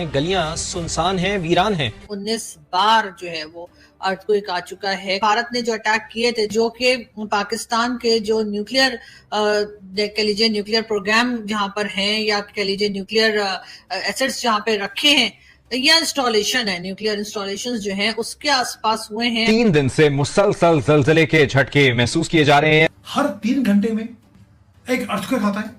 गलियां सुनसान हैं, वीरान हैं। 19 बार जो है वो अर्थक्वेक आ चुका है। भारत ने जो अटैक किए थे, जो कि पाकिस्तान के जो न्यूक्लियर कह लीजिए न्यूक्लियर प्रोग्राम जहां पर हैं, या कह लीजिए न्यूक्लियर एसेट्स जहां पे रखे हैं, या इंस्टॉलेशन है, न्यूक्लियर इंस्टॉलेशन जो है उसके आसपास हुए हैं। 3 दिन से मुसलसल जलजले के झटके महसूस किए जा रहे हैं। हर 3 घंटे में एक अर्थक्वेक आता है।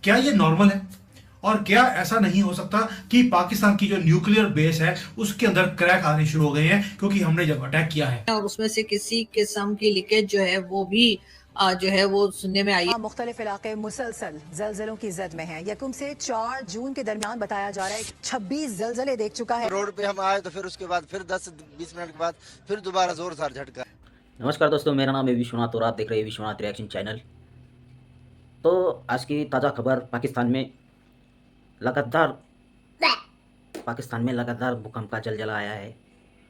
क्या ये नॉर्मल है? और क्या ऐसा नहीं हो सकता कि पाकिस्तान की जो न्यूक्लियर बेस है उसके अंदर क्रैक आने शुरू हो गए हैं क्योंकि हमने जब अटैक किया है, और उसमें से किसी किस्म की लीकेज जो है वो भी जो है वो सुनने में आई है। मुख्तलिफ इलाके मुसलसल जलजलों की जद में हैं। यकम से 4 जून के दरमियान बताया जा रहा है 26 जलजले देख चुका है। रोड पे हम आए तो फिर उसके बाद फिर 10-20 मिनट के बाद फिर दोबारा जोरदार झटका। नमस्कार दोस्तों, मेरा नाम है विश्वनाथ और आप देख रहे हैं विश्वनाथ रिएक्शन चैनल। तो आज की ताज़ा खबर, पाकिस्तान में लगातार भूकंप का जलजला आया है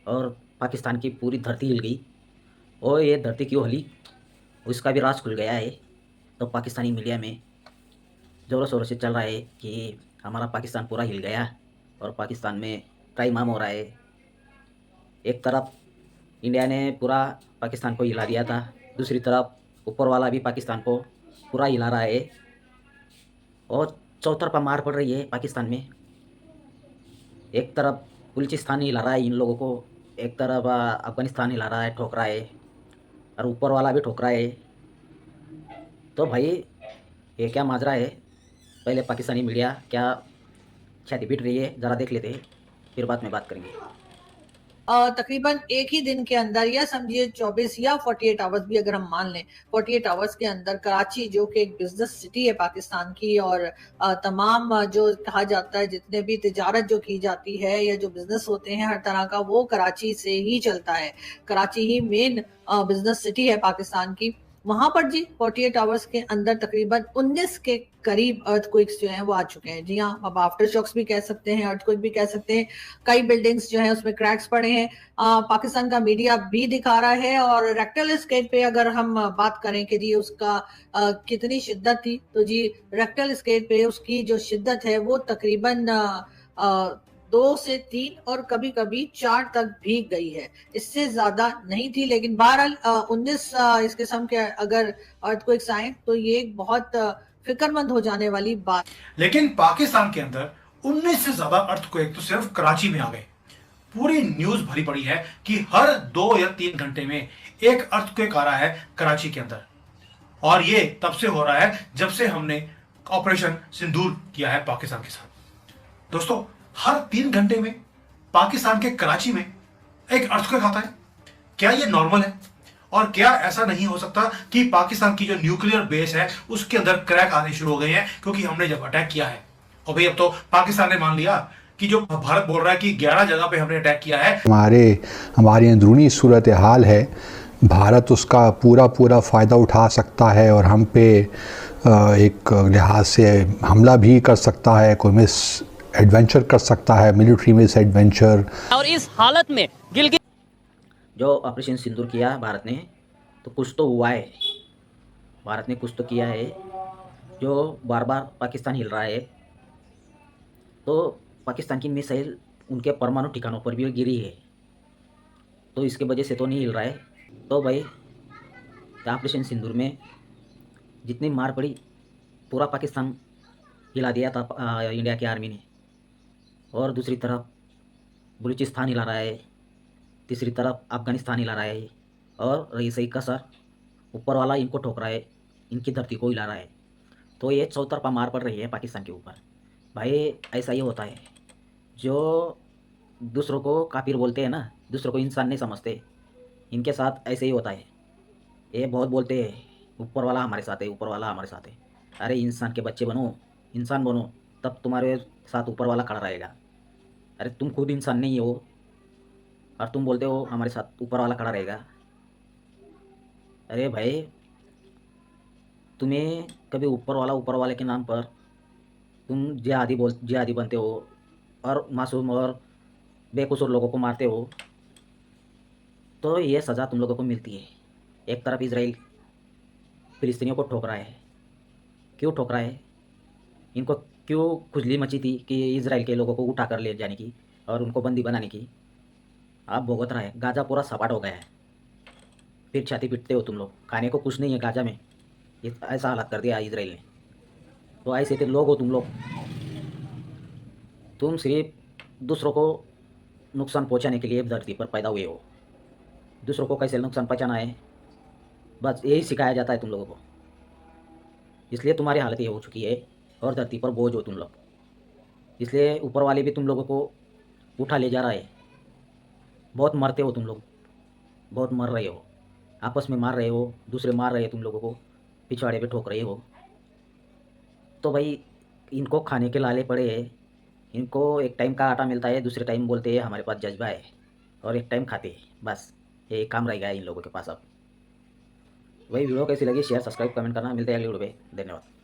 और पाकिस्तान की पूरी धरती हिल गई। और ये धरती क्यों हिली उसका भी राज खुल गया है। तो पाकिस्तानी मीडिया में ज़ोरों शोरों से चल रहा है कि हमारा पाकिस्तान पूरा हिल गया और पाकिस्तान में त्राहिमाम हो रहा है। एक तरफ इंडिया ने पूरा पाकिस्तान को हिला दिया था, दूसरी तरफ ऊपर वाला भी पाकिस्तान को पूरा हिला रहा है और चौतरफा मार पड़ रही है पाकिस्तान में। एक तरफ बलूचिस्तान हिला रहा है इन लोगों को, एक तरफ अफगानिस्तान हिला रहा है, ठोक रहा है, और ऊपर वाला भी ठोक रहा है। तो भाई ये क्या माजरा है? पहले पाकिस्तानी मीडिया क्या छाती पीट रही है ज़रा देख लेते हैं, फिर बाद में बात करेंगे। तकरीबन एक ही दिन के अंदर, या समझिए 24 या 48 आवर्स भी अगर हम मान लें, 48 आवर्स के अंदर कराची जो कि एक बिजनेस सिटी है पाकिस्तान की, और तमाम जो कहा जाता है जितने भी तिजारत जो की जाती है या जो बिजनेस होते हैं हर तरह का, वो कराची से ही चलता है। कराची ही मेन बिजनेस सिटी है पाकिस्तान की। वहां पर जी 48 आवर्स के अंदर तकरीबन 19 के करीब अर्थक्वेक्स जो हैं वो आ चुके हैं। जी हाँ, अब आफ्टर शॉक्स भी कह सकते हैं, अर्थक्वेक भी कह सकते हैं। कई बिल्डिंग्स जो है उसमें क्रैक्स पड़े हैं। पाकिस्तान का मीडिया भी दिखा रहा है। और रेक्टल स्केल पे अगर हम बात करें कि जी उसका कितनी शिद्दत थी, तो जी रेक्टल स्केल पे उसकी जो शिद्दत है वो तकरीबन 2 से 3 और कभी कभी 4 तक भी गई है, इससे ज्यादा नहीं थी। लेकिन बहरहाल 19 इस किस्म के अगर अर्थक्वेक्स आए तो ये एक बहुत फिक्रमंद हो जाने वाली बात। लेकिन पाकिस्तान के अंदर 19 से ज्यादा अर्थक्वेक तो सिर्फ कराची में आ गए। पूरी न्यूज भरी पड़ी है कि हर 2 या 3 घंटे में एक अर्थक्वेक आ रहा है कराची के अंदर, और ये तब से हो रहा है जब से हमने ऑपरेशन सिंदूर किया है पाकिस्तान के साथ। दोस्तों, हर 3 घंटे में पाकिस्तान के कराची में एक अर्थक्वेक आता है। क्या ये नॉर्मल है? और क्या ऐसा नहीं हो सकता कि पाकिस्तान की जो न्यूक्लियर बेस है उसके अंदर क्रैक आने शुरू हो गए हैं क्योंकि हमने जब अटैक किया है? और भाई अब तो पाकिस्तान ने मान लिया कि जो भारत बोल रहा है कि 11 जगह पे हमने अटैक किया है, हमारी अंदरूनी सूरत हाल है, भारत उसका पूरा फ़ायदा उठा सकता है और हम पे एक लिहाज से हमला भी कर सकता है, कोई मिस एडवेंचर कर सकता है, मिलिट्री मिस एडवेंचर। और इस हालत में गिलगित जो ऑपरेशन सिंदूर किया भारत ने, तो कुछ तो हुआ है, भारत ने कुछ तो किया है। जो बार बार पाकिस्तान हिल रहा है, तो पाकिस्तान की मिसाइल उनके परमाणु ठिकानों पर भी गिरी है, तो इसके वजह से तो नहीं हिल रहा है। तो भाई ऑपरेशन सिंदूर में जितनी मार पड़ी, पूरा पाकिस्तान हिला दिया था इंडिया की आर्मी ने। और दूसरी तरफ बलूचिस्तान हिला रहा है, तीसरी तरफ अफगानिस्तान हिला रहा है, और रही सही कसर ऊपर वाला इनको ठोक रहा है, इनकी धरती को हिला रहा है। तो ये चौतरफा मार पड़ रही है पाकिस्तान के ऊपर। भाई ऐसा ही होता है, जो दूसरों को काफिर बोलते हैं ना, दूसरों को इंसान नहीं समझते, इनके साथ ऐसे ही होता है। ये बहुत बोलते हैं ऊपर वाला हमारे साथ है, ऊपर वाला हमारे साथ है। अरे इंसान के बच्चे बनो, इंसान बनो, तब तुम्हारे साथ ऊपर वाला खड़ा रहेगा। अरे तुम खुद इंसान नहीं हो और तुम बोलते हो हमारे साथ ऊपर वाला खड़ा रहेगा। अरे भाई, तुम्हें कभी ऊपर वाले के नाम पर तुम जिहादी बनते हो और मासूम और बेकसूर लोगों को मारते हो, तो ये सज़ा तुम लोगों को मिलती है। एक तरफ इजराइल फिलिस्तीनियों को ठोक रहा है, क्यों ठोक रहा है? इनको क्यों खुजली मची थी कि इजराइल के लोगों को उठा कर ले जाने की और उनको बंदी बनाने की। आप भुगत रहे, गाजा पूरा सपाट हो गया है, फिर छाती पीटते हो तुम लोग। खाने को कुछ नहीं है गाजा में, ये ऐसा हालत कर दिया इजराइल ने। तो ऐसे तो लोग हो तुम लोग, तुम सिर्फ दूसरों को नुकसान पहुंचाने के लिए धरती पर पैदा हुए हो। दूसरों को कैसे नुकसान पहुंचाना है, बस यही सिखाया जाता है तुम लोगों को। इसलिए तुम्हारी हालत ये हो चुकी है और धरती पर बोझ हो तुम लोग। इसलिए ऊपर वाले भी तुम लोगों को उठा ले जा रहा है। बहुत मरते हो तुम लोग, बहुत मर रहे हो, आपस में मार रहे हो, दूसरे मार रहे हो तुम लोगों को, पिछवाड़े पे ठोक रहे हो। तो भाई इनको खाने के लाले पड़े हैं। इनको एक टाइम का आटा मिलता है, दूसरे टाइम बोलते हैं हमारे पास जज्बा है, और एक टाइम खाते हैं, बस ये काम रह गया है इन लोगों के पास अब। वही वीडियो कैसी लगी शेयर सब्सक्राइब कमेंट करना। मिलते हैं अगले वीडियो पे, धन्यवाद।